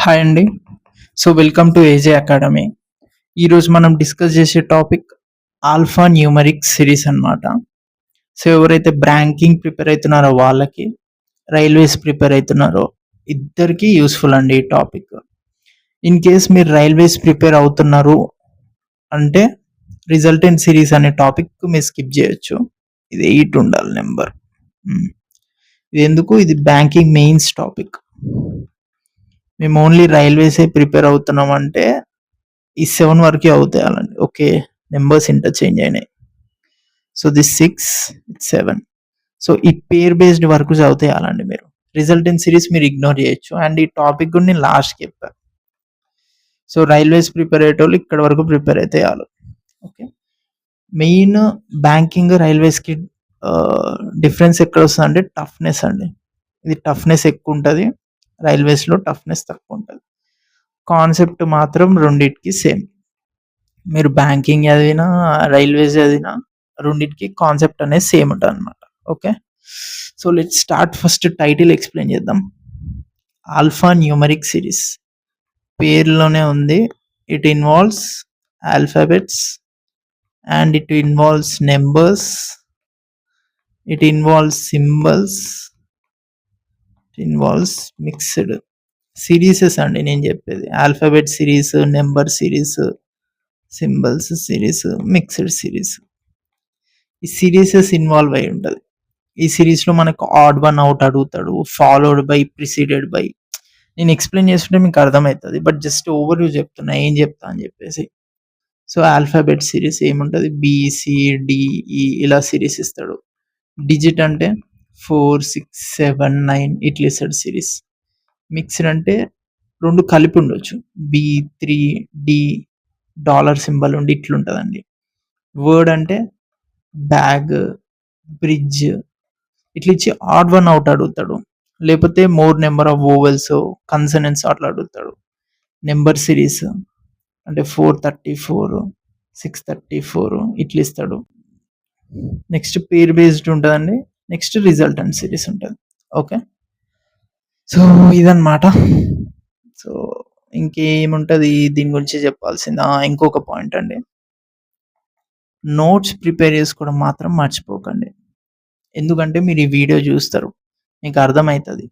Hi అండి. Welcome to ఏజే academy. ఈరోజు మనం డిస్కస్ చేసే టాపిక్ ఆల్ఫా న్యూమరిక్ సిరీస్ అన్నమాట. ఎవరైతే బ్యాంకింగ్ ప్రిపేర్ అవుతున్నారో వాళ్ళకి, రైల్వేస్ ప్రిపేర్ అవుతున్నారో ఇద్దరికి యూస్ఫుల్ అండి ఈ టాపిక్. ఇన్ కేస్ మీరు రైల్వేస్ ప్రిపేర్ అవుతున్నారు అంటే రిజల్టెంట్ సిరీస్ అనే టాపిక్ మీరు స్కిప్ చేయొచ్చు. ఇది 8 ఉండాలి నెంబర్. ఇది ఎందుకు? ఇది బ్యాంకింగ్ మెయిన్స్ టాపిక్. మేము ఓన్లీ రైల్వేసే ప్రిపేర్ అవుతున్నాం అంటే ఈ 7 వరకే అవుతాయాలండి. ఓకే, నెంబర్స్ ఇంటర్చేంజ్ అయినాయి. దిస్ 6, 7. ఈ పేర్ బేస్డ్ వరకు చదువుతాయాలండి మీరు. రిజల్టెంట్ సిరీస్ మీరు ఇగ్నోర్ చేయొచ్చు. అండ్ ఈ టాపిక్ కూడా నేను లాస్ట్కి చెప్పాను. రైల్వేస్ ప్రిపేర్ అయ్యేటోళ్ళు ఇక్కడ వరకు ప్రిపేర్ అయితే చాలు. ఓకే, మెయిన్ బ్యాంకింగ్ రైల్వేస్కి డిఫరెన్స్ ఎక్కడ వస్తుంది అంటే టఫ్నెస్ అండి. ఇది టఫ్నెస్ ఎక్కువ ఉంటుంది, రైల్వేస్లో టఫ్నెస్ తక్కువ ఉంటుంది. కాన్సెప్ట్ మాత్రం రెండింటికి సేమ్. మీరు బ్యాంకింగ్ చదివినా రైల్వేస్ చదివినా రెండింటికి కాన్సెప్ట్ అనేది సేమ్ ఉంటుంది అనమాట. Okay, let start. First title explain చేద్దాం. ఆల్ఫా న్యూమరిక్ సిరీస్ పేరులోనే ఉంది. It involves alphabets and it involves numbers, it involves symbols, it involves mixed serieses అండి నేను చెప్పేది. Alphabet series, number series, symbols series, mixed series. ఈ serieses involve అయి ఉంటుంది. ఈ సిరీస్లో మనకు ఆడ్ వన్ అవుట్ అడుగుతాడు, ఫాలోడ్ బై, ప్రిసీడెడ్ బై. నేను ఎక్స్ప్లెయిన్ చేస్తుంటే మీకు అర్థమవుతుంది, బట్ జస్ట్ ఓవర్ వ్యూ చెప్తున్నా ఏం చెప్తా అని చెప్పేసి. ఆల్ఫాబెట్ సిరీస్ ఏముంటుంది? బిసిడిఈ ఇలా సిరీస్ ఇస్తాడు. డిజిట్ అంటే 4, 6, 7, 9 ఇట్లా ఇస్తాడు సిరీస్. మిక్స్డ్ అంటే రెండు కలిపి ఉండొచ్చు. B3D డాలర్ సింబల్ ఉండి ఇట్లుంటుందండి. వర్డ్ అంటే బ్యాగ్, బ్రిడ్జ్ ఇట్లా ఇచ్చి ఆడ్ వన్ అవుట్ అడుగుతాడు. లేకపోతే more number of vowels, consonants అట్లా అడుగుతాడు. నెంబర్ సిరీస్ అంటే 434, 634 ఇట్లా ఇస్తాడు. నెక్స్ట్ పేర్ బేస్డ్ ఉంటుందండి. నెక్స్ట్ రిజల్టెంట్ సిరీస్ ఉంటుంది. ఓకే, ఇదన్నమాట. ఇంకేముంటుంది దీని గురించి చెప్పాల్సిందా? ఇంకొక పాయింట్ అండి, నోట్స్ ప్రిపేర్ చేసుకోవడం మాత్రం మర్చిపోకండి. ఎందుకంటే మీరు ఈ వీడియో చూస్తారు, మీకు అర్థమవుతుంది.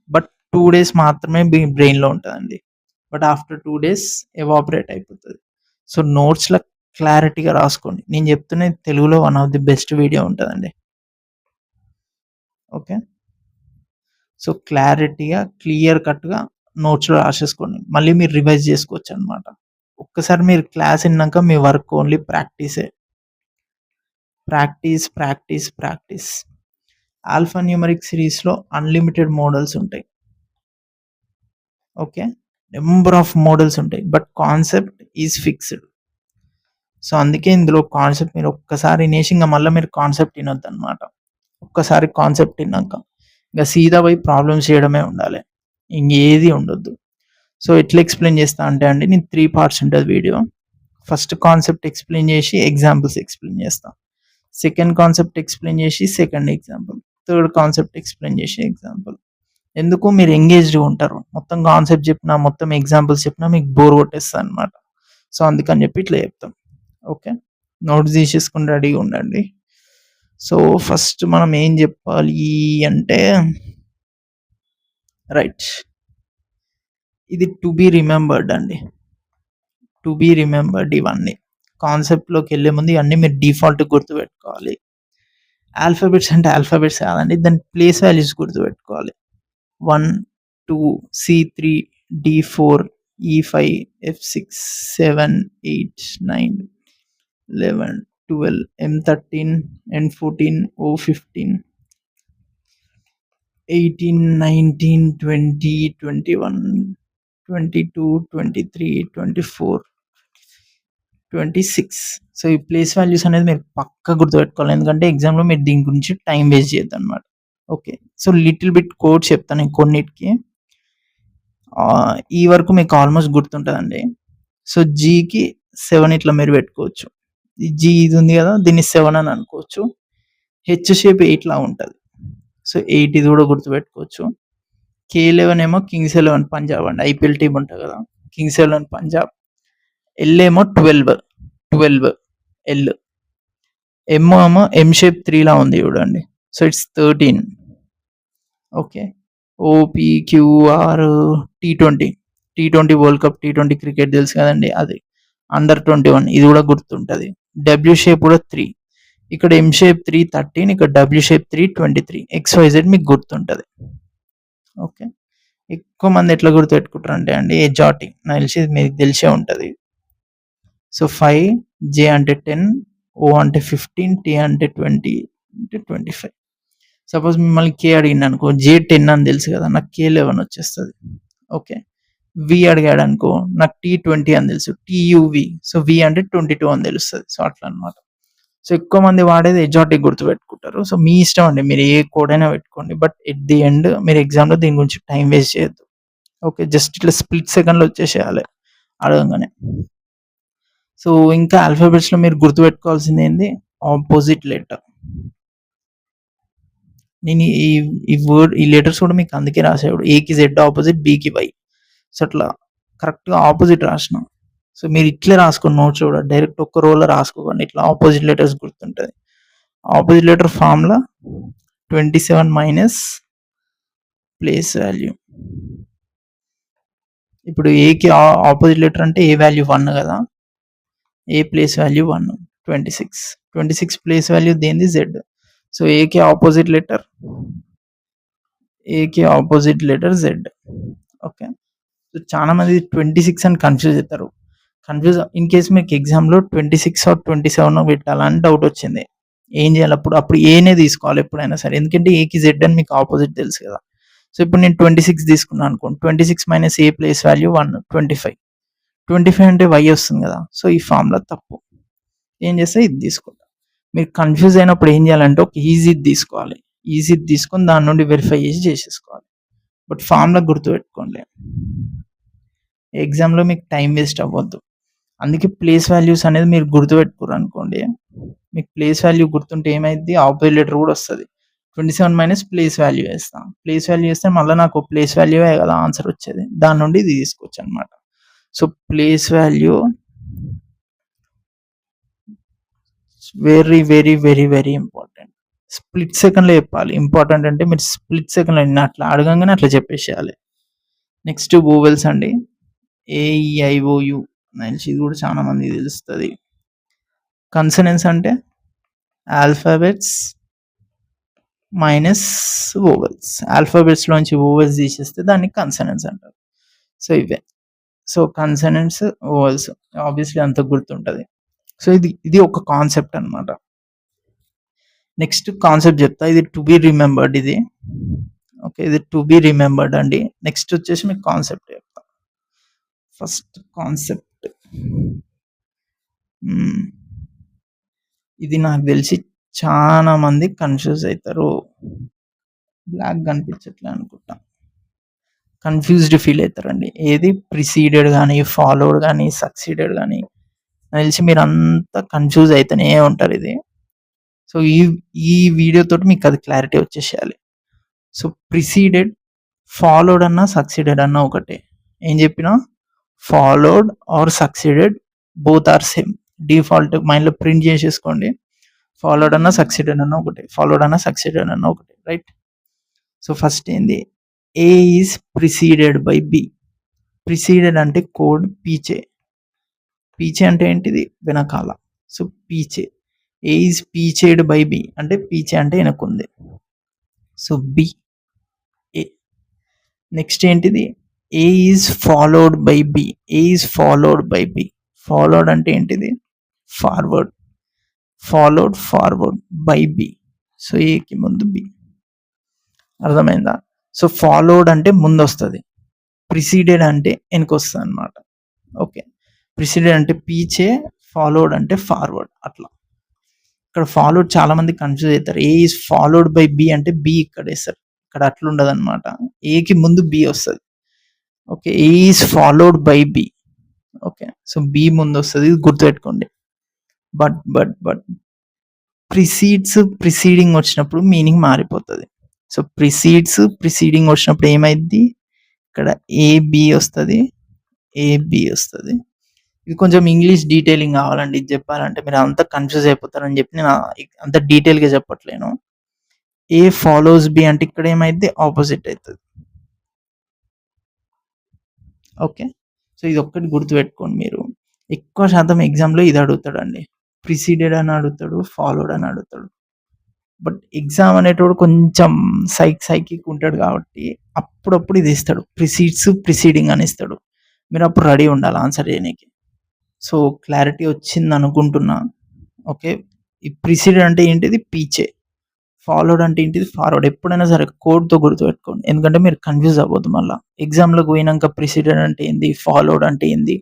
బట్ 2 days మాత్రమే మీ బ్రెయిన్లో ఉంటుందండి. బట్ ఆఫ్టర్ 2 days ఎవాపరేట్ అయిపోతుంది. నోట్స్లో క్లారిటీగా రాసుకోండి. నేను చెప్తున్నది తెలుగులో one of the best video ఉంటుందండి. ఓకే, క్లారిటీగా క్లియర్ కట్గా నోట్స్లో రాసేసుకోండి. మళ్ళీ మీరు రివైజ్ చేసుకోవచ్చు అనమాట. ఒక్కసారి మీరు క్లాస్ విన్నాక మీ వర్క్ ఓన్లీ ప్రాక్టీసే. Practice practice practice. Alphanumeric సిరీస్లో అన్లిమిటెడ్ మోడల్స్ ఉంటాయి. ఓకే, నెంబర్ ఆఫ్ మోడల్స్ ఉంటాయి, బట్ కాన్సెప్ట్ ఈజ్ ఫిక్స్డ్. అందుకే ఇందులో కాన్సెప్ట్ మీరు ఒక్కసారి వినేసి ఇంకా మళ్ళీ మీరు కాన్సెప్ట్ వినొద్దు అనమాట. ఒక్కసారి కాన్సెప్ట్ విన్నాక ఇంకా సీదా పోయి ప్రాబ్లమ్స్ చేయడమే ఉండాలి, ఇంకేది ఉండొద్దు. ఎట్లా ఎక్స్ప్లెయిన్ చేస్తా అంటే అండి, నేను 3 parts ఉంటుంది వీడియో. ఫస్ట్ కాన్సెప్ట్ ఎక్స్ప్లెయిన్ చేసి ఎగ్జాంపుల్స్ ఎక్స్ప్లెయిన్ చేస్తాను. సెకండ్ కాన్సెప్ట్ ఎక్స్ప్లెయిన్ చేసి second example. Third concept explain చేసి ఎగ్జాంపుల్. ఎందుకు? మీరు ఎంగేజ్డ్గా ఉంటారు. మొత్తం కాన్సెప్ట్ చెప్పినా, మొత్తం ఎగ్జాంపుల్స్ చెప్పినా మీకు బోర్ కొట్టేస్తుంది అనమాట. అందుకని చెప్పి ఇట్లా చెప్తాం. ఓకే, నోట్స్ తీసేసుకుని రెడీగా ఉండండి. ఫస్ట్ మనం ఏం చెప్పాలి అంటే, రైట్, ఇది టు బి రిమెంబర్డ్ అండి. To be remembered. ఇవన్నీ కాన్సెప్ట్లోకి వెళ్ళే ముందు ఇవన్నీ మీరు డిఫాల్ట్ గుర్తుపెట్టుకోవాలి. ఆల్ఫాబెట్స్ అంటే ఆల్ఫాబెట్స్ కాదండి, దాని ప్లేస్ వాల్యూస్ గుర్తుపెట్టుకోవాలి. 1, 2, C3, D4, E5, F6, 7, 8, 9, 11, 12, M13, N14, O15, 18, 19, 20, 21, 22, 23, 24, 26. ఈ ప్లేస్ వాల్యూస్ అనేది మీరు పక్కా గుర్తుపెట్టుకోవాలి, ఎందుకంటే ఎగ్జామ్లో మీరు దీని గురించి టైం వేస్ట్ చేయొద్దు అనమాట. ఓకే, లిటిల్ బిట్ కోడ్ చెప్తాను నేను కొన్నిటికి. ఈ వరకు మీకు ఆల్మోస్ట్ గుర్తుంటుందండి. జీకి 7 ఇట్లా మీరు పెట్టుకోవచ్చు. జీ ఇది ఉంది కదా, దీన్ని 7 అని అనుకోవచ్చు. హెచ్ షేప్ 8 లా ఉంటుంది. 8 ఇది కూడా గుర్తుపెట్టుకోవచ్చు. K11 ఏమో కింగ్స్ 11 పంజాబ్ అండి. ఐపీఎల్ టీమ్ ఉంటుంది కదా, కింగ్స్ 11 పంజాబ్. ఎల్ ఏమో 12 ఎల్. ఎమ్ ఏమో ఎం షేప్ 3 లా ఉంది చూడండి. So it's 13. Okay. ఓపీక్యూఆర్ T20 world cup, T20 cricket తెలుసు కదండి, అది అండర్ 21. ఇది కూడా గుర్తుంటుంది. డబ్ల్యూ షేప్ కూడా 3. ఇక్కడ ఎం షేప్ 3 13, ఇక్కడ డబ్ల్యూ షేప్ 3 23. XYZ మీకు గుర్తుంటుంది. ఓకే. ఎక్కువ మంది ఎట్లా గుర్తుపెట్టుకుంటారు అంటే అండి ఎజాటిక్, నాకు తెలిసి మీకు తెలిసే ఉంటుంది. సో 5, జే అంటే 10, ఓ అంటే 15, టీ అంటే 20, అంటే 25. సపోజ్ మిమ్మల్ని కే అడిగింది అనుకో, జే 10 అని తెలుసు కదా, నాకు K11 వచ్చేస్తుంది. ఓకే. వి అడిగాడు అనుకో, నాకు T20 అని తెలుసు, టీయువి. సో వి అంటే 22 అని తెలుస్తుంది. సో అట్లా అనమాట. సో ఎక్కువ మంది వాడేది ఎజాటిక్ గుర్తుపెట్టుకుంటారు. సో మీ ఇష్టం అండి, మీరు ఏ కోడ్ అయినా పెట్టుకోండి. బట్ ఎట్ ది ఎండ్ మీరు ఎగ్జామ్లో దీని గురించి టైం వేస్ట్ చేయొద్దు. ఓకే. జస్ట్ ఇట్లా స్ప్లిట్ సెకండ్లో వచ్చేసేయాలి అడగంగానే. సో ఇంకా ఆల్ఫాబెట్స్లో మీరు గుర్తుపెట్టుకోవాల్సింది ఏంది, ఆపోజిట్ లెటర్. నేను ఈ లెటర్స్ కూడా మీకు అందుకే రాసేవాడు, ఏకి జెడ్ ఆపోజిట్, బికి వై. సో అట్లా కరెక్ట్గా ఆపోజిట్ రాసిన. సో మీరు ఇట్లే రాసుకోండి నోట్స్ కూడా, డైరెక్ట్ ఒక్క రోలో రాసుకోకండి, ఇట్లా ఆపోజిట్ లెటర్స్ గుర్తుంటుంది. Opposite letter formula 27 minus place value. ఇప్పుడు ఏకి ఆపోజిట్ లెటర్ అంటే ఏ వాల్యూ 1 కదా, A place value 1, 26 place value దేనిది, జెడ్. సో ఏకి opposite letter Z. Okay. So చాలా మంది 26 అని కన్ఫ్యూజ్ అవుతారు. ఇన్ కేస్ మీకు ఎగ్జామ్లో 26 ఆర్ 27 పెట్టాలని డౌట్ వచ్చింది, ఏం చేయాలి? అప్పుడు ఏనే తీసుకోవాలి ఎప్పుడైనా సరే, ఎందుకంటే ఏకి జెడ్ అని మీకు ఆపోజిట్ తెలుసు కదా. సో ఇప్పుడు నేను 26 తీసుకున్నాను అనుకోండి, 26 మైనస్ ఏ ప్లేస్ వాల్యూ 1, 25 అంటే వై వస్తుంది కదా. సో ఈ ఫార్ములా తప్పు. ఏం చేస్తే ఇది తీసుకుంటా. మీరు కన్ఫ్యూజ్ అయినప్పుడు ఏం చేయాలంటే ఒక ఈజీ తీసుకోవాలి, ఈజీ తీసుకొని దాని నుండి వెరిఫై చేసేసుకోవాలి. బట్ ఫార్ములా గుర్తుపెట్టుకోండి, ఎగ్జామ్లో మీకు టైం వేస్ట్ అవ్వద్దు. అందుకే ప్లేస్ వాల్యూస్ అనేది మీరు గుర్తుపెట్టుకోరు అనుకోండి, మీకు ప్లేస్ వాల్యూ గుర్తుంటే ఏమైంది, ఆపోజిట్ లెటర్ కూడా వస్తుంది. 27 మైనస్ ప్లేస్ వాల్యూ వేస్తాం, ప్లేస్ వాల్యూ వేస్తే మళ్ళీ నాకు ప్లేస్ వాల్యూవే కదా ఆన్సర్ వచ్చేది, దాని నుండి ఇది తీసుకోవచ్చు అనమాట. So place value very very very very important. Split సెకండ్లో చెప్పాలి. ఇంపార్టెంట్ అంటే మీరు స్ప్లిట్ సెకండ్లో అట్లా అడగంగానే అట్లా చెప్పేసేయాలి. నెక్స్ట్ వోవెల్స్ అండి, ఏఈఐఓయు, ఇది కూడా చాలా మంది తెలుస్తుంది. కన్సనెన్స్ అంటే ఆల్ఫాబెట్స్ మైనస్ వోవెల్స్. ఆల్ఫాబెట్స్లోంచి వోవెల్స్ తీసేస్తే దాన్ని కన్సనెన్స్ అంటారు. సో ఇవే. సో కన్సనెంట్స్, వోవెల్స్ ఆబ్వియస్లీ అంత గుర్తుంటుంది. సో ఇది ఒక కాన్సెప్ట్ అనమాట. నెక్స్ట్ కాన్సెప్ట్ చెప్తా, ఇది టు బి రిమెంబర్డ్. ఇది ఓకే, ఇది టు బి రిమెంబర్డ్ అండి. నెక్స్ట్ వచ్చేసి మీకు కాన్సెప్ట్ చెప్తా. ఫస్ట్ కాన్సెప్ట్, ఇది నాకు తెలిసి చాలా మంది కన్ఫ్యూజ్ అవుతారు. బ్లాక్ కనిపించట్లే అనుకుంటా, కన్ఫ్యూజ్డ్ ఫీల్ అవుతారండి. ఏది ప్రిసీడెడ్ కానీ, ఫాలోడ్ కానీ, సక్సీడెడ్ కానీ, నాకు తెలిసి మీరు అంతా కన్ఫ్యూజ్ అవుతూనే ఉంటారు. ఇది సో ఈ వీడియోతో మీకు అది క్లారిటీ వచ్చేసేయాలి. సో ప్రిసీడెడ్, ఫాలోడ్ అన్నా సక్సీడెడ్ అన్నా ఒకటే. ఏం చెప్పినా followed or succeeded both are same. Default మైండ్లో ప్రింట్ చేసేసుకోండి, ఫాలోడ్ అన్నా సక్సీడెడ్ అన్నా ఒకటే, ఫాలోడ్ అన్నా సక్సీడెడ్ అన్నా ఒకటే, రైట్. సో ఫస్ట్ ఏంది, A is preceded by B. Preceded అంటే కోడ్ పీచే. పీచే అంటే ఏంటిది, వెనకాల. సో పీచే, ఏ ఈజ్ పీచేడ్ బై బి అంటే పీచే అంటే వెనకుంది. So B A. నెక్స్ట్ ఏంటిది, A is followed by B. A is followed by B. Followed అంటే ఏంటిది, forward. Forward by B. So ఏకి ముందు బి. అర్థమైందా? సో ఫాలోడ్ అంటే ముందు వస్తుంది, ప్రిసీడెడ్ అంటే వెనకొస్తుంది అనమాట. ఓకే. ప్రిసీడెడ్ అంటే పీచే, ఫాలోడ్ అంటే ఫార్వర్డ్. అట్లా ఇక్కడ ఫాలోడ్ చాలా మంది కన్ఫ్యూజ్ అవుతారు. ఏ ఈజ్ ఫాలోడ్ బై బి అంటే బి ఇక్కడ వేస్తారు, ఇక్కడ అట్లా ఉండదు అనమాట. ఏకి ముందు బి వస్తుంది. Okay. A is followed by B. Okay. So B ముందు వస్తుంది, ఇది గుర్తుపెట్టుకోండి. బట్ ప్రిసీడింగ్ వచ్చినప్పుడు మీనింగ్ మారిపోతుంది. సో ప్రిసీడ్స్ ప్రిసీడింగ్ వచ్చినప్పుడు ఏమైద్ది, ఇక్కడ ఏబి వస్తుంది, ఏబి వస్తుంది. ఇది కొంచెం ఇంగ్లీష్ డీటెయిలింగ్ కావాలండి, ఇది చెప్పాలంటే మీరు అంతా కన్ఫ్యూజ్ అయిపోతారని చెప్పి నేను అంత డీటెయిల్గా చెప్పట్లేను. ఏ ఫాలోస్ బి అంటే ఇక్కడ ఏమైద్ది, ఆపోజిట్ అవుతుంది. ఓకే, సో ఇది ఒక్కటి గుర్తుపెట్టుకోండి మీరు. ఎక్కువ శాతం ఎగ్జామ్లో ఇది అడుగుతాడండి, ప్రిసీడెడ్ అని అడుగుతాడు, ఫాలోడ్ అని అడుగుతాడు. బట్ ఎగ్జామ్ అనేటోడు కొంచెం సైకిక్ ఉంటాడు కాబట్టి అప్పుడప్పుడు ఇది ఇస్తాడు, ప్రిసీడ్స్ ప్రిసీడింగ్ అని ఇస్తాడు. మీరు అప్పుడు రెడీ ఉండాలి ఆన్సర్ చేయడానికి. సో క్లారిటీ వచ్చింది అనుకుంటున్నా. ఓకే, ఈ ప్రిసీడెడ్ అంటే ఏంటిది, పీచే. ఫాలోడ్ అంటే ఏంటిది, ఫార్వర్డ్. ఎప్పుడైనా సరే కోడ్తో గుర్తుపెట్టుకోండి, ఎందుకంటే మీరు కన్ఫ్యూజ్ అవ్వద్దు. మళ్ళీ ఎగ్జామ్లోకి పోయినాక ప్రిసీడెడ్ అంటే ఏంది, ఫాలోడ్ అంటే ఏంది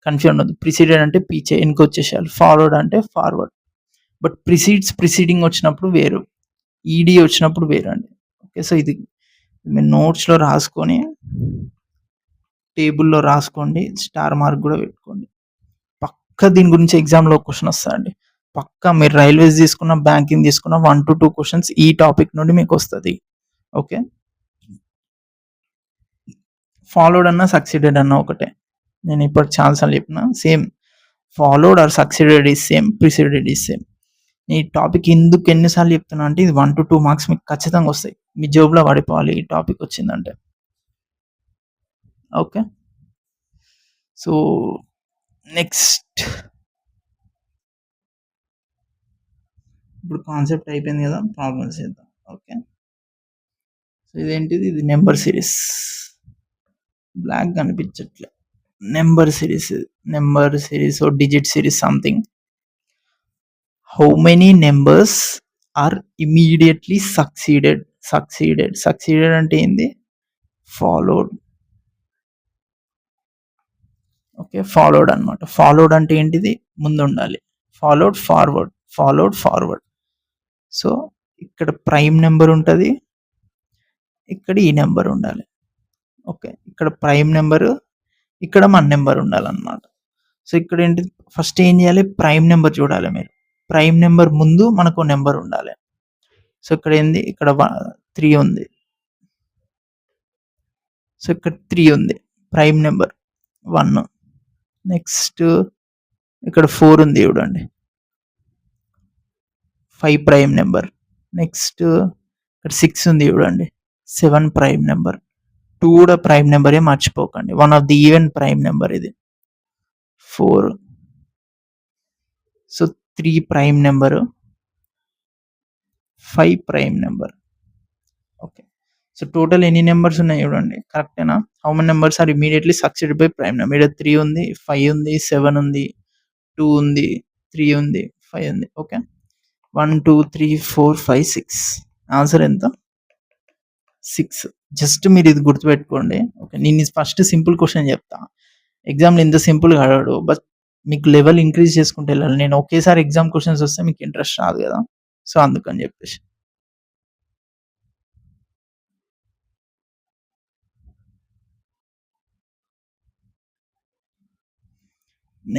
కన్ఫ్యూజ్ అవ్వద్దు. ప్రిసీడెడ్ అంటే పీచే, వెనకొచ్చేసేయాలి. ఫాలోడ్ అంటే ఫార్వర్డ్. బట్ ప్రిసీడింగ్ వచ్చినప్పుడు వేరు, ఈడీ వచ్చినప్పుడు వేరు అండి. ఓకే, సో ఇది మీరు నోట్స్లో రాసుకొని టేబుల్లో రాసుకోండి, స్టార్ మార్క్ కూడా పెట్టుకోండి. పక్క దీని గురించి ఎగ్జామ్లో క్వశ్చన్ వస్తుందండి, పక్క. మీరు రైల్వేస్ తీసుకున్న, బ్యాంకింగ్ తీసుకున్న 1 to 2 క్వశ్చన్స్ ఈ టాపిక్ నుండి మీకు వస్తుంది. ఓకే, ఫాలోడ్ అన్నా సక్సీడెడ్ అన్నా ఒకటే, నేను ఇప్పుడు చాలాసార్లు చెప్పిన same. Followed or succeeded is same, preceded is same. ఈ టాపిక్ ఎందుకు ఎన్నిసార్లు చెప్తున్నా అంటే ఇది 1 to 2 మార్క్స్ మీకు ఖచ్చితంగా వస్తాయి, మీ జాబ్లో పడిపోవాలి ఈ టాపిక్ వచ్చిందంటే. ఓకే, సో నెక్స్ట్ ఇప్పుడు కాన్సెప్ట్ అయిపోయింది కదా, ప్రాబ్లమ్స్ చేద్దాం. ఓకే, సో ఇదేంటిది, ఇది నెంబర్ సిరీస్. బ్లాక్ కనిపించట్లే, number series or digit series something. How many numbers are immediately succeeded అంటే ఏంది, ఫాలోడ్. ఓకే, ఫాలోడ్ అనమాట. ఫాలోడ్ అంటే ఏంటిది, ముందు ఉండాలి. Followed forward. సో ఇక్కడ ప్రైమ్ నెంబర్ ఉంటుంది, ఇక్కడ ఈ నెంబర్ ఉండాలి. ఓకే, ఇక్కడ ప్రైమ్ నెంబరు, ఇక్కడ మన నెంబర్ ఉండాలన్నమాట. సో ఇక్కడ ఏంటి, ఫస్ట్ ఏం చేయాలి, ప్రైమ్ నెంబర్ చూడాలి మీరు. ప్రైమ్ నెంబర్ ముందు మనకు నెంబర్ ఉండాలి. సో ఇక్కడ ఏంది, ఇక్కడ 3 ఉంది. సో ఇక్కడ 3 ఉంది, ప్రైమ్ నెంబర్ 1. నెక్స్ట్ ఇక్కడ 4 ఉంది చూడండి, 5 ప్రైమ్ నెంబర్. నెక్స్ట్ ఇక్కడ 6 ఉంది చూడండి, 7 ప్రైమ్ నెంబర్. 2 కూడా ప్రైమ్ నెంబరే, మర్చిపోకండి, one of the even prime number ఇది. 4. So 3 prime number, 5 prime number. Okay, so total ఎన్ని నెంబర్స్ ఉన్నాయి చూడండి, కరెక్టేనా. How many numbers are immediately succeeded by prime number. ఇక్కడ 3 ఉంది, 5 ఉంది, 7 ఉంది, 2 ఉంది, 3 ఉంది, 5 ఉంది. ఓకే, 1 2 3 4 5 6. ఆన్సర్ ఎంత, 6. జస్ట్ మీరు ఇది గుర్తుపెట్టుకోండి. ఓకే, నేను ఫస్ట్ సింపుల్ క్వశ్చన్ చెప్తా, ఎగ్జామ్లో ఇంత సింపుల్గా అడగడు, బట్ మీకు లెవెల్ ఇంక్రీజ్ చేసుకుంటే వెళ్ళాలి. నేను ఒకేసారి ఎగ్జామ్ క్వశ్చన్స్ వస్తే మీకు ఇంట్రెస్ట్ రాదు కదా, సో అందుకని చెప్పేసి.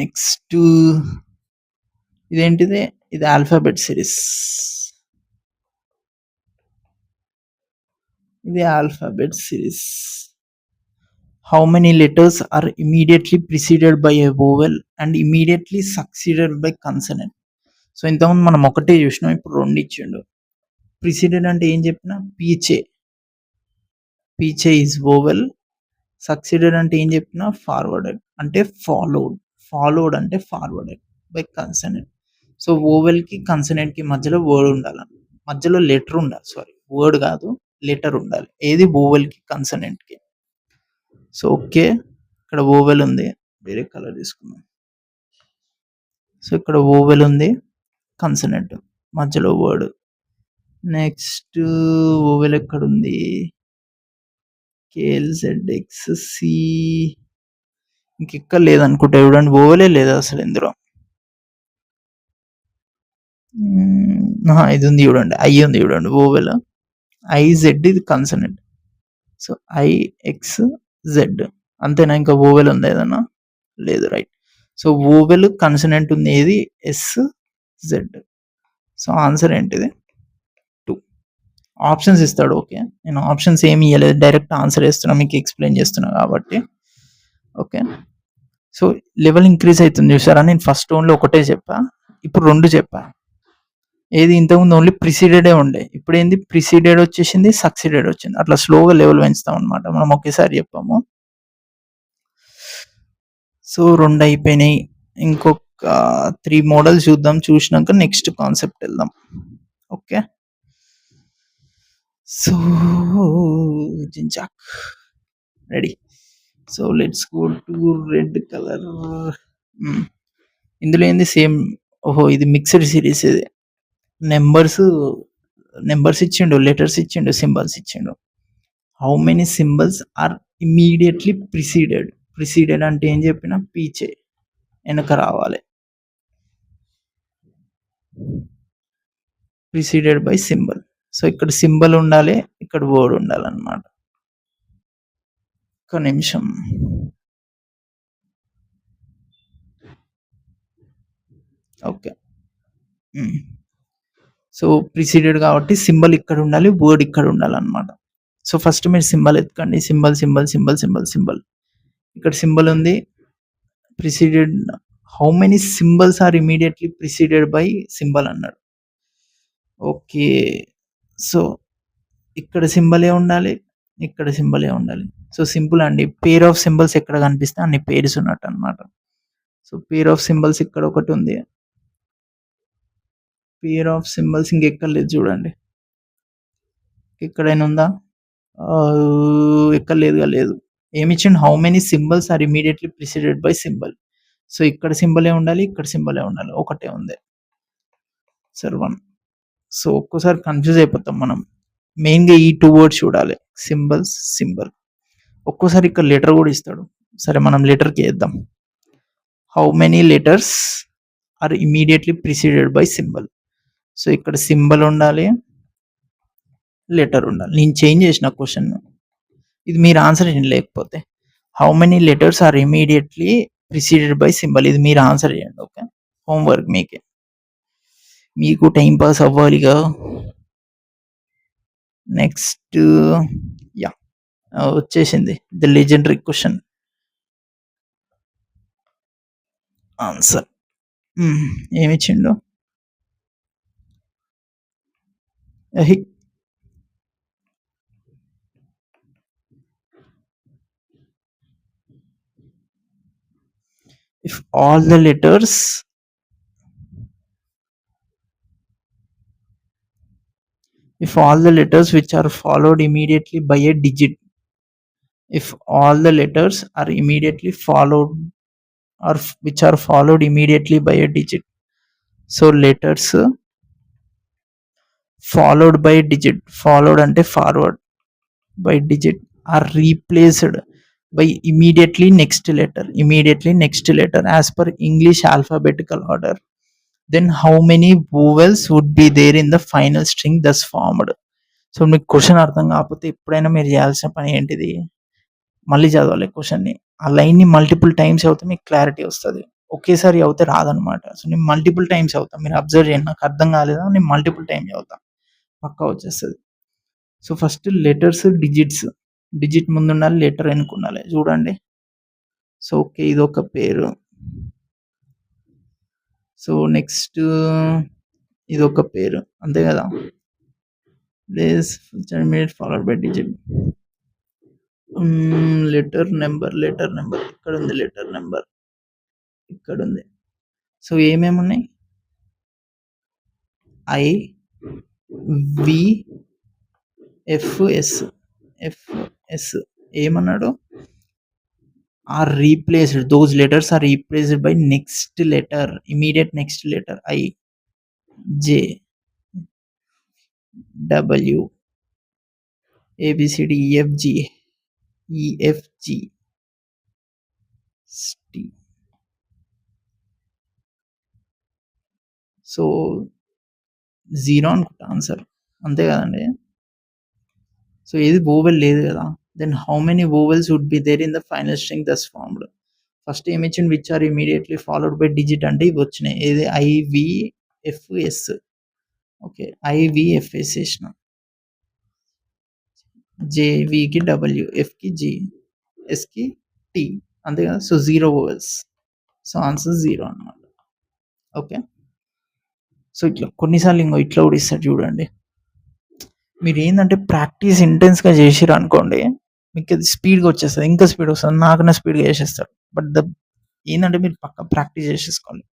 నెక్స్ట్ ఇదేంటిది, ఇది ఆల్ఫాబెట్ సిరీస్. ఇది alphabet series. How many letters are immediately preceded by a vowel and immediately succeeded by consonant. So ఇంతకుముందు మనం ఒకటే చూసినాం, ఇప్పుడు 2 ఇచ్చిండు. ప్రిసీడెడ్ అంటే ఏం చెప్పినా, పీచే ఈజ్ వోవెల్. సక్సీడెడ్ అంటే ఏం చెప్పినా, ఫార్వర్డెడ్ అంటే ఫాలోడ్ అంటే ఫార్వర్డెడ్ బై కన్సనెంట్. సో ఓవెల్కి కన్సనెంట్కి మధ్యలో వర్డ్ ఉండాలి, మధ్యలో లెటర్ ఉండాలి, వర్డ్ కాదు, లెటర్ ఉండాలి. ఏది, ఓవెల్కి కన్సనెంట్కి. సో ఓకే, ఇక్కడ ఓవెల్ ఉంది, వేరే కలర్ తీసుకుందాం. సో ఇక్కడ ఓవెల్ ఉంది, కన్సనెంట్, మధ్యలో వర్డ్. నెక్స్ట్ ఓవెల్ ఎక్కడుంది, KLZXC, ఇంకెక్కడ లేదనుకుంటా చూడండి, ఓవెలే లేదా అసలు ఇందులో. ఇది ఉంది చూడండి, ఐ ఉంది చూడండి, ఓవెల్. IZ ఇది కన్సనెంట్. సో IXZ అంతేనా, ఇంకా ఓవెల్ ఉంది ఏదన్నా, లేదు, రైట్. సో ఓవెల్ కన్సనెంట్ ఉంది, ఏది, SZ. సో ఆన్సర్ ఏంటిది, 2. ఆప్షన్స్ ఇస్తాడు. ఓకే. నేను ఆప్షన్స్ ఏమి ఇయ్యలేదు. డైరెక్ట్ ఆన్సర్ ఏస్తున్నా. మీకు ఎక్స్‌ప్లెయిన్ చేస్తున్నా కాబట్టి. ఓకే. సో, లెవెల్ ఇంక్రీజ్ అయితుంది చూసారా? నేను ఫస్ట్ ఓన్లీ ఒకటే చెప్పా. ఇప్పుడు 2 చెప్పా. ఏది ఇంతకుముందు ఓన్లీ ప్రిసీడెడే ఉండే. ఇప్పుడేంది ప్రిసీడెడ్ వచ్చేసింది, సక్సీడెడ్ వచ్చింది. అట్లా స్లోగా లెవెల్ పెంచుతామనమాట. మనం ఒకేసారి చెప్పాము. సో, 2 అయిపోయినాయి. ఇంకొక 3 మోడల్స్ చూద్దాం. చూసినాక నెక్స్ట్ కాన్సెప్ట్ వెళ్దాం. ఓకే. సో, జించాక్ ready. So, let's go to red colour. ఇందులో ఏంది సేమ్. ఓహో! ఇది మిక్స్డ్ సిరీస్ ఇది. నెంబర్స్ నెంబర్స్ ఇచ్చిండు, లెటర్స్ ఇచ్చిండు, సింబల్స్ ఇచ్చిండు. How many symbols are immediately preceded. Preceded అంటే ఏం చెప్పిన పీచే వెనక రావాలి. Preceded by symbol. సో ఇక్కడ సింబల్ ఉండాలి, ఇక్కడ వర్డ్ ఉండాలన్నమాట. ఒక నిమిషం. ఓకే. సో ప్రిసీడెడ్ కాబట్టి సింబల్ ఇక్కడ ఉండాలి, వర్డ్ ఇక్కడ ఉండాలన్నమాట. సో ఫస్ట్ మీరు సింబల్ ఎత్తుకండి. Symbol symbol symbol symbol symbol. ఇక్కడ సింబల్ ఉంది. Preceded how many symbols are immediately preceded by symbol అన్నాడు. ఓకే. సో ఇక్కడ సింబలే ఉండాలి, ఇక్కడ సింబలే ఉండాలి. సో సింపుల్ అండి. పేర్ ఆఫ్ సింబల్స్ ఎక్కడ కనిపిస్తే అన్ని పేర్స్ ఉన్నట్టు అనమాట. సో పేర్ ఆఫ్ సింబల్స్ ఇక్కడ ఒకటి ఉంది. పేర్ ఆఫ్ సింబల్స్ ఇంకెక్కడ లేదు చూడండి. ఎక్కడైనా ఉందా? ఎక్కడ లేదుగా, లేదు. ఏమిచ్చిండు? How many symbols are immediately preceded by symbol. So ఇక్కడ సింబలే ఉండాలి, ఇక్కడ సింబలే ఉండాలి. ఒకటే ఉంది. సర్ 1. సో ఒక్కోసారి కన్ఫ్యూజ్ అయిపోతాం మనం. మెయిన్గా ఈ 2 వర్డ్స్ చూడాలి. Symbols, symbol. ఒక్కోసారి ఇక్కడ లెటర్ కూడా ఇస్తాడు. సరే మనం లెటర్కి వేద్దాం. How many letters are immediately preceded by symbol. So ఇక్కడ సింబల్ ఉండాలి, లెటర్ ఉండాలి. నేను చేంజ్ చేసిన క్వశ్చన్. ఇది మీరు ఆన్సర్ చేయండి. లేకపోతే how many letters are immediately preceded by symbol. ఇది మీరు ఆన్సర్ చేయండి. ఓకే. హోంవర్క్ మీకే. మీకు టైం పాస్ అవ్వాలిగా. నెక్స్ట్ యా వచ్చేసింది ద లెజెండరీ క్వశ్చన్ ఆన్సర్. ఏమిచ్చిండు? if all the letters which are followed immediately by a digit, if all the letters are immediately followed or which are followed immediately by a digit, so letters followed by digit, followed ante forward by digit, are replaced by immediately next letter as per English alphabetical order, then how many vowels would be there in the final string thus formed? So మీకు question అర్థం కాకపోతే ఎప్పుడైనా మీరు చేయాల్సిన పని ఏంటిది? మళ్ళీ చదవాలి క్వశ్చన్ని. ఆ లైన్ని మల్టిపుల్ టైమ్స్ అవుతే మీకు క్లారిటీ వస్తుంది. ఒకేసారి అవుతే రాదనమాట. సో నేను మల్టిపుల్ టైమ్స్ అవుతాను. మీరు అబ్జర్వ్ చేయండి. నాకు అర్థం కాలేదా, నేను మల్టిపుల్ టైమ్స్ అవుతాను, పక్కా వచ్చేస్తుంది. So first letters, digits. Digit ముందు ఉండాలి, లెటర్ వెనుక ఉండాలి. చూడండి. సో ఓకే, ఇదొక పేరు. సో నెక్స్ట్ ఇదొక పేరు, అంతే కదా. Place followed by digit. Letter number ఇక్కడ ఉంది. లెటర్ నెంబర్ ఇక్కడ ఉంది. సో ఏమేమి ఉన్నాయి? I, V, F, S. ఏమన్నాడు? Are replaced, those letters are replaced by next letter, immediate next letter. I, J, W, A B C D, E F G, T. So 0 అనుకుంటా answer, అంతే కదండి. సో ఏది వోవెల్ లేదు కదా. Then how many vowels would be there in the final string thus formed. First ఏమి ఇచ్చింది? Which are immediately followed by digit అంటే ఇవి వచ్చినాయి. ఏది? ఐవిఎఫ్ఎస్. ఓకే, ఐవిఎఫ్ఎస్ వేసిన. జేవికి డబ్ల్యూ, ఎఫ్కి జి, ఎస్కి టి, అంతే కదా. So 0 vowels. సో ఆన్సర్ 0 అనమాట. ఓకే. సో ఇట్లా కొన్నిసార్లు ఇంకో ఇట్లా కూడా ఇస్తాడు చూడండి. మీరు ఏంటంటే ప్రాక్టీస్ ఇంటెన్స్గా చేసిరు అనుకోండి, మీకు అది స్పీడ్గా వచ్చేస్తుంది, ఇంకా స్పీడ్ వస్తుంది, నాకన్నా స్పీడ్గా చేసేస్తారు. బట్ ఏంటంటే మీరు పక్క ప్రాక్టీస్ చేసేసుకోవాలి.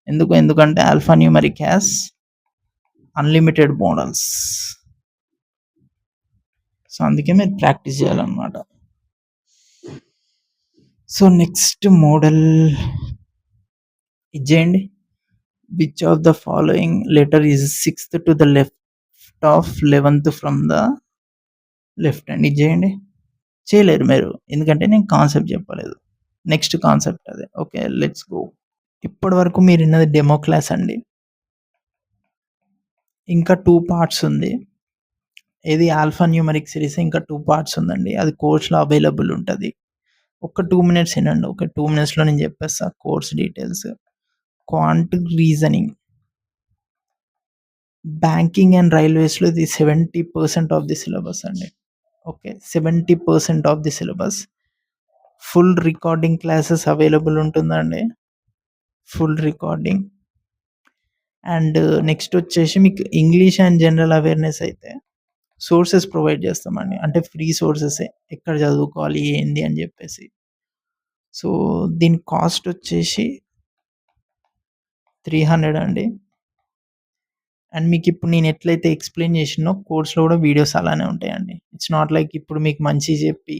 ఎందుకంటే alpha numeric has unlimited models. So అందుకే మీరు ప్రాక్టీస్ చేయాలన్నమాట. సో నెక్స్ట్ మోడల్ ఇచ్చేయండి. Which of the following letter is 6th to the left of 11th from the left hand. ఇచ్చేయండి. చేయలేరు మీరు, ఎందుకంటే నేను కాన్సెప్ట్ చెప్పలేదు. నెక్స్ట్ కాన్సెప్ట్ అదే. Okay, let's go. ఇప్పటి వరకు మీరు విన్నది డెమో క్లాస్ అండి. ఇంకా 2 పార్ట్స్ ఉంది. ఇది ఆల్ఫా న్యూమరిక్ సిరీస్ ఇంకా 2 పార్ట్స్ ఉందండి. అది కోర్స్లో అవైలబుల్ ఉంటుంది. ఒక 2 మినిట్స్ వినండి. ఒక 2 మినిట్స్లో నేను చెప్పేస్తా course details. Quant reasoning, banking and రైల్వేస్లో ఇది 70% ఆఫ్ ది సిలబస్ అండి. Okay, 70% of the syllabus. Full recording classes available ఉంటుందండి. Full recording. అండ్ నెక్స్ట్ వచ్చేసి మీకు ఇంగ్లీష్ అండ్ జనరల్ అవేర్నెస్ అయితే సోర్సెస్ ప్రొవైడ్ చేస్తామండి. అంటే ఫ్రీ సోర్సెసే, ఎక్కడ చదువుకోవాలి ఏంది అని చెప్పేసి. సో దీని కాస్ట్ వచ్చేసి 300 అండి. అండ్ మీకు ఇప్పుడు నేను ఎట్లయితే ఎక్స్ప్లెయిన్ చేసినో కోర్స్లో కూడా వీడియోస్ అలానే ఉంటాయండి. ఇట్స్ నాట్ లైక్ ఇప్పుడు మీకు మంచి చెప్పి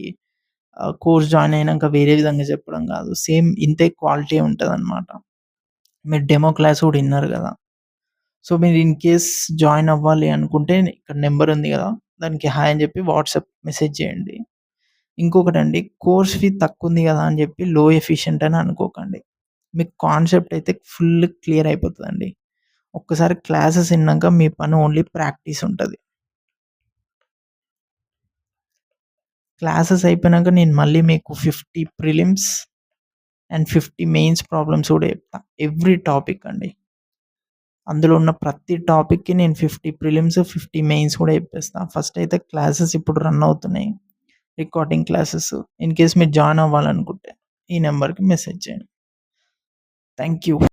కోర్స్ జాయిన్ అయినాక వేరే విధంగా చెప్పడం కాదు, సేమ్ ఇంతే క్వాలిటీ ఉంటుందన్నమాట. మీరు డెమో క్లాస్ కూడా విన్నారు కదా. సో మీరు ఇన్ కేస్ జాయిన్ అవ్వాలి అనుకుంటే ఇక్కడ నెంబర్ ఉంది కదా, దానికి హాయ్ అని చెప్పి వాట్సాప్ మెసేజ్ చేయండి. ఇంకొకటండి, కోర్స్ ఫీ తక్కువ ఉంది కదా అని చెప్పి లో ఎఫిషియెంట్ అని అనుకోకండి. మీకు కాన్సెప్ట్ అయితే ఫుల్ క్లియర్ అయిపోతుందండి. ఒక్కసారి క్లాసెస్ విన్నాక మీ పని ఓన్లీ ప్రాక్టీస్ ఉంటుంది. క్లాసెస్ అయిపోయినాక నేను మళ్ళీ మీకు 50 ప్రిలిమ్స్ అండ్ 50 మెయిన్స్ ప్రాబ్లమ్స్ కూడా చెప్తా. ఎవ్రీ టాపిక్ అండి, అందులో ఉన్న ప్రతి టాపిక్కి నేను 50 ప్రిలిమ్స్ 50 మెయిన్స్ కూడా చెప్పేస్తా. ఫస్ట్ అయితే క్లాసెస్ ఇప్పుడు రన్ అవుతున్నాయి, రికార్డింగ్ క్లాసెస్. ఇన్ కేస్ మీరు జాయిన్ అవ్వాలనుకుంటే ఈ నెంబర్కి మెసేజ్ చేయండి. Thank you.